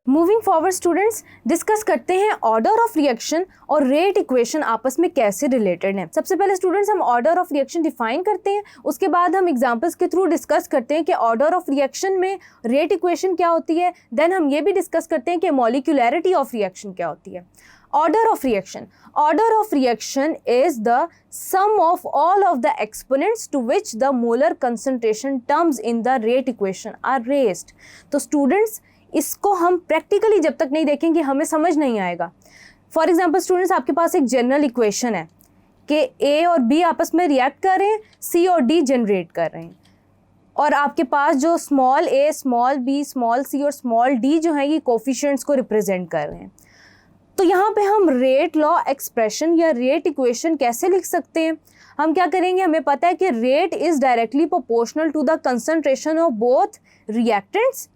Moving forward students, discuss करते हैं order of reaction और रेट इक्वेशन आपस में कैसे रिलेटेड हैं। सबसे पहले स्टूडेंट्स हम ऑर्डर ऑफ रिएक्शन डिफाइन करते हैं, उसके बाद हम एग्जांपल्स के थ्रू डिस्कस करते हैं कि ऑर्डर ऑफ रिएक्शन में रेट इक्वेशन क्या होती है। देन हम ये भी डिस्कस करते हैं कि मॉलिक्यूलैरिटी ऑफ रिएक्शन क्या होती है। Order of reaction is the sum of all of the exponents to which the molar concentration terms in the rate equation are raised। तो स्टूडेंट्स इसको हम प्रैक्टिकली जब तक नहीं देखेंगे हमें समझ नहीं आएगा। फॉर एग्जाम्पल स्टूडेंट्स, आपके पास एक जनरल इक्वेशन है कि ए और बी आपस में रिएक्ट कर रहे हैं, सी और डी जनरेट कर रहे हैं, और आपके पास जो स्मॉल ए, स्मॉल बी, स्मॉल सी और स्मॉल डी जो है ये कोफिशिएंट्स को रिप्रेजेंट कर रहे हैं। तो यहाँ पे हम रेट लॉ एक्सप्रेशन या रेट इक्वेशन कैसे लिख सकते हैं? हम क्या करेंगे, हमें पता है कि rate is directly proportional to the concentration of both reactants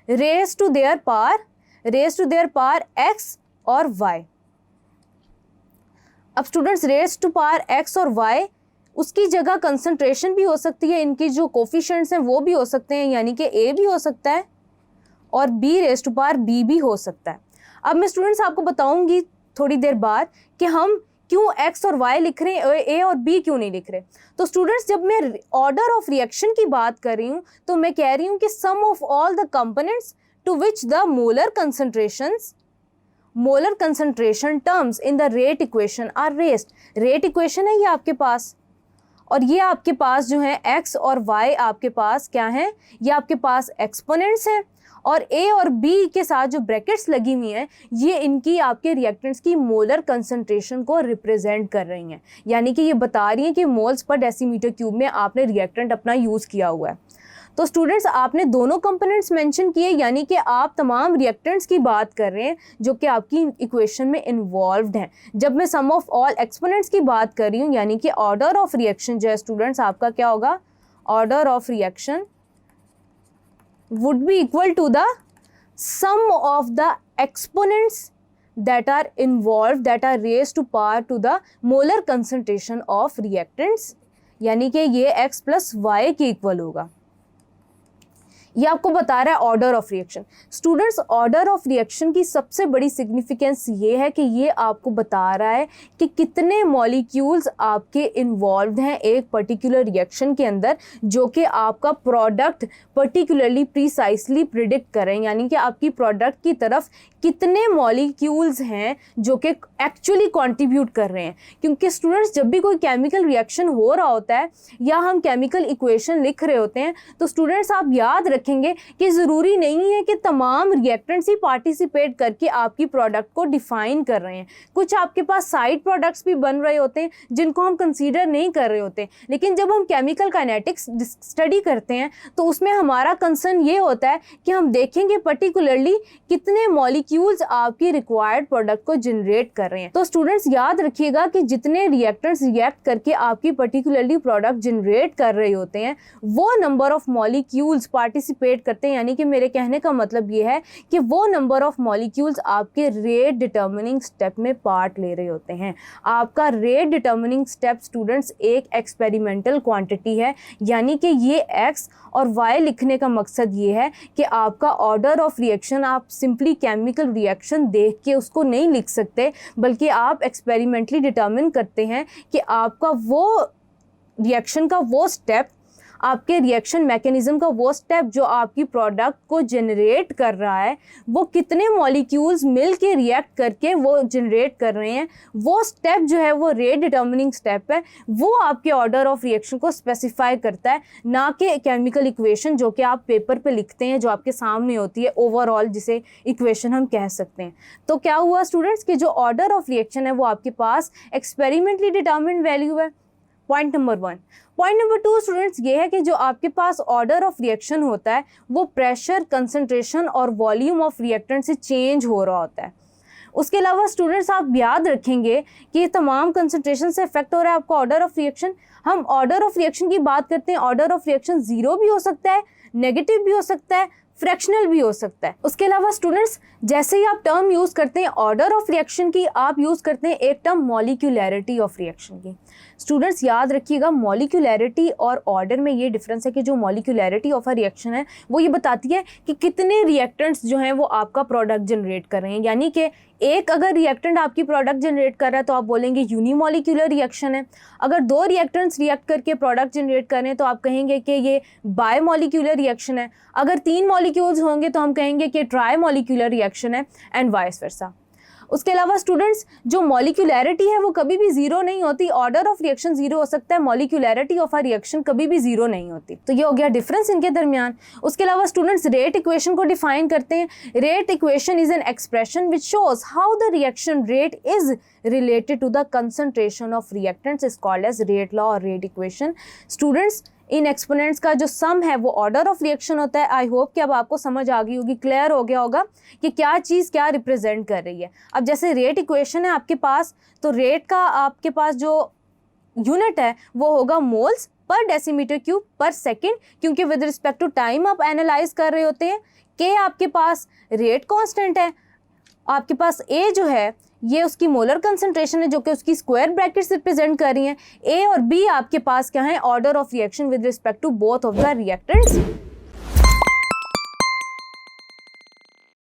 raise to their power x और y। अब students raise to power x और y उसकी जगह कंसंट्रेशन भी हो सकती है, इनकी जो कोफिशिएंट्स हैं वो भी हो सकते हैं, यानी कि a भी हो सकता है और b raise to power b भी हो सकता है। अब मैं स्टूडेंट्स आपको बताऊंगी थोड़ी देर बाद कि हम क्यों x और y लिख रहे हैं, a और b क्यों नहीं लिख रहे। तो स्टूडेंट्स जब मैं ऑर्डर ऑफ रिएक्शन की बात कर रही हूँ तो मैं कह रही हूँ कि sum of all the components to which the molar concentration terms in the rate equation are raised. Rate equation है ये आपके पास, और ये आपके पास जो है x और y आपके पास क्या है, ये आपके पास एक्सपोनेंट्स हैं, और a और b के साथ जो ब्रैकेट्स लगी हुई हैं ये इनकी आपके रिएक्टेंट्स की मोलर कंसंट्रेशन को रिप्रेजेंट कर रही हैं, यानी कि ये बता रही हैं कि मोल्स पर डेसीमीटर क्यूब में आपने रिएक्टेंट अपना यूज़ किया हुआ है। तो स्टूडेंट्स आपने दोनों कंपोनेंट्स मेंशन किए, यानी कि आप तमाम रिएक्टेंट्स की बात कर रहे हैं जो कि आपकी इक्वेशन में इन्वॉल्व्ड हैं। जब मैं सम ऑफ ऑल एक्सपोनेंट्स की बात कर रही हूँ, यानी कि ऑर्डर ऑफ रिएक्शन जो है स्टूडेंट्स आपका क्या होगा, order of reaction would be equal to the sum of the exponents that are involved that are raised to power to the molar concentration of reactants, यानी कि ये x plus y के equal होगा। ये आपको बता रहा है order of reaction. Students order of reaction की सबसे बड़ी सिग्निफिकेंस ये है कि ये आपको बता रहा है कि कितने मॉलिक्यूल्स आपके इन्वॉल्व हैं एक पर्टिकुलर रिएक्शन के अंदर, जो कि आपका प्रोडक्ट पर्टिकुलरली प्रीसाइसली प्रिडिक्ट कर रहे हैं, यानी कि आपकी प्रोडक्ट की तरफ कितने मॉलिक्यूल्स हैं जो कि एक्चुअली कंट्रीब्यूट कर रहे हैं। क्योंकि स्टूडेंट्स जब भी कोई केमिकल रिएक्शन हो रहा होता है या हम केमिकल इक्वेशन लिख रहे होते हैं तो स्टूडेंट्स आप याद रखेंगे कि ज़रूरी नहीं है कि तमाम रिएक्टेंट्स ही पार्टिसिपेट करके आपकी प्रोडक्ट को डिफाइन कर रहे हैं। कुछ आपके पास साइड प्रोडक्ट्स भी बन रहे होते हैं जिनको हम कंसीडर नहीं कर रहे होते, लेकिन जब हम केमिकल काइनेटिक्स स्टडी करते हैं तो उसमें हमारा कंसर्न ये होता है कि हम देखेंगे पर्टिकुलरली कितने मॉलिक्यूल्स आपकी रिक्वायर्ड प्रोडक्ट को जनरेट कर रहे हैं। तो स्टूडेंट्स याद रखिएगा कि जितने रिएक्टेंट्स रिएक्ट करके आपकी पर्टिकुलरली प्रोडक्ट जनरेट कर रहे होते हैं वो नंबर ऑफ मॉलिक्यूल्स पार्टिसिपेट करते हैं, यानी कि मेरे कहने का मतलब ये है कि वो नंबर ऑफ मॉलिक्यूल्स आपके रेट डिटर्मिनिंग स्टेप में पार्ट ले रहे होते हैं। आपका रेट डिटर्मिनिंग स्टेप स्टूडेंट्स एक एक्सपेरिमेंटल क्वांटिटी है, यानी कि ये x और y लिखने का मकसद ये है कि आपका ऑर्डर ऑफ रिएक्शन आप सिंपली केमिकल रिएक्शन देख के उसको नहीं लिख सकते, बल्कि आप एक्सपेरिमेंटली डिटर्मिन करते हैं कि आपका वो रिएक्शन का वो स्टेप, आपके रिएक्शन मैकेनिज्म का वो स्टेप जो आपकी प्रोडक्ट को जनरेट कर रहा है वो कितने मॉलिक्यूल्स मिल के रिएक्ट करके वो जनरेट कर रहे हैं। वो स्टेप जो है वो रेट डिटर्मिनिंग स्टेप है, वो आपके ऑर्डर ऑफ रिएक्शन को स्पेसिफाई करता है, ना कि केमिकल इक्वेशन जो कि आप पेपर पे लिखते हैं, जो आपके सामने होती है ओवरऑल, जिसे इक्वेशन हम कह सकते हैं। तो क्या हुआ स्टूडेंट्स कि जो ऑर्डर ऑफ रिएक्शन है वो आपके पास एक्सपेरिमेंटली डिटर्मिन्ड वैल्यू है, point number 1। Point number 2 students ये है कि जो आपके पास ऑर्डर ऑफ रिएक्शन होता है वो प्रेशर, कंसंट्रेशन और वॉल्यूम ऑफ रिएक्टेंट से चेंज हो रहा होता है। उसके अलावा स्टूडेंट्स आप याद रखेंगे कि तमाम कंसंट्रेशन से इफेक्ट हो रहा है आपका ऑर्डर ऑफ रिएक्शन। हम ऑर्डर ऑफ रिएक्शन की बात करते हैं, ऑर्डर ऑफ रिएक्शन 0 भी हो सकता है, नेगेटिव भी हो सकता है, फ्रैक्शनल भी हो सकता है। उसके अलावा स्टूडेंट्स जैसे ही आप टर्म यूज़ करते हैं ऑर्डर ऑफ रिएक्शन की, आप यूज़ करते हैं एक टर्म मॉलिक्यूलैरिटी ऑफ रिएक्शन की। स्टूडेंट्स याद रखिएगा मॉलिक्यूलैरिटी और ऑर्डर में ये डिफरेंस है कि जो मॉलिक्यूलैरिटी ऑफ अ रिएक्शन है वो ये बताती है कि कितने रिएक्टेंट्स जो हैं वो आपका प्रोडक्ट जनरेट कर रहे हैं, यानी कि एक अगर रिएक्टेंट आपकी प्रोडक्ट जनरेट कर रहा है तो आप बोलेंगे यूनिमॉलिक्यूलर रिएक्शन है। अगर दो रिएक्टेंट्स रिएक्ट करके प्रोडक्ट जनरेट कर रहे हैं तो आप कहेंगे कि ये बायमॉलिक्यूलर रिएक्शन है। अगर 3 मॉलिक्यूल्स होंगे तो हम कहेंगे कि ट्राइमॉलिक्यूलर रिएक्शन है, एंड वाइस वर्सा। उसके अलावा स्टूडेंट्स जो मॉलिक्यूलैरिटी है वो कभी भी जीरो नहीं होती। ऑर्डर ऑफ रिएक्शन जीरो हो सकता है, मॉलिक्यूलैरिटी ऑफ अ रिएक्शन कभी भी जीरो नहीं होती। तो ये हो गया डिफरेंस इनके दरमियान। उसके अलावा स्टूडेंट्स रेट इक्वेशन को डिफाइन करते हैं। Rate equation is an expression which shows how the reaction rate is related to the concentration of reactants is called as rate law और रेट इक्वेशन। स्टूडेंट्स इन exponents का जो सम है वो order of reaction होता है। आई होप कि अब आपको समझ आ गई होगी, क्लियर हो गया होगा कि क्या चीज़ क्या रिप्रेजेंट कर रही है। अब जैसे रेट इक्वेशन है आपके पास, तो रेट का आपके पास जो यूनिट है वो होगा मोल्स पर डेसीमीटर क्यूब पर सेकेंड, क्योंकि विद रिस्पेक्ट टू टाइम आप एनालाइज कर रहे होते हैं। के आपके पास रेट कांस्टेंट है, आपके पास ए जो है ये उसकी मोलर कंसंट्रेशन है जो कि उसकी स्क्वायर ब्रैकेट्स रिप्रेजेंट कर रही हैं। ए और बी आपके पास क्या है, order of reaction with respect to both of the reactants.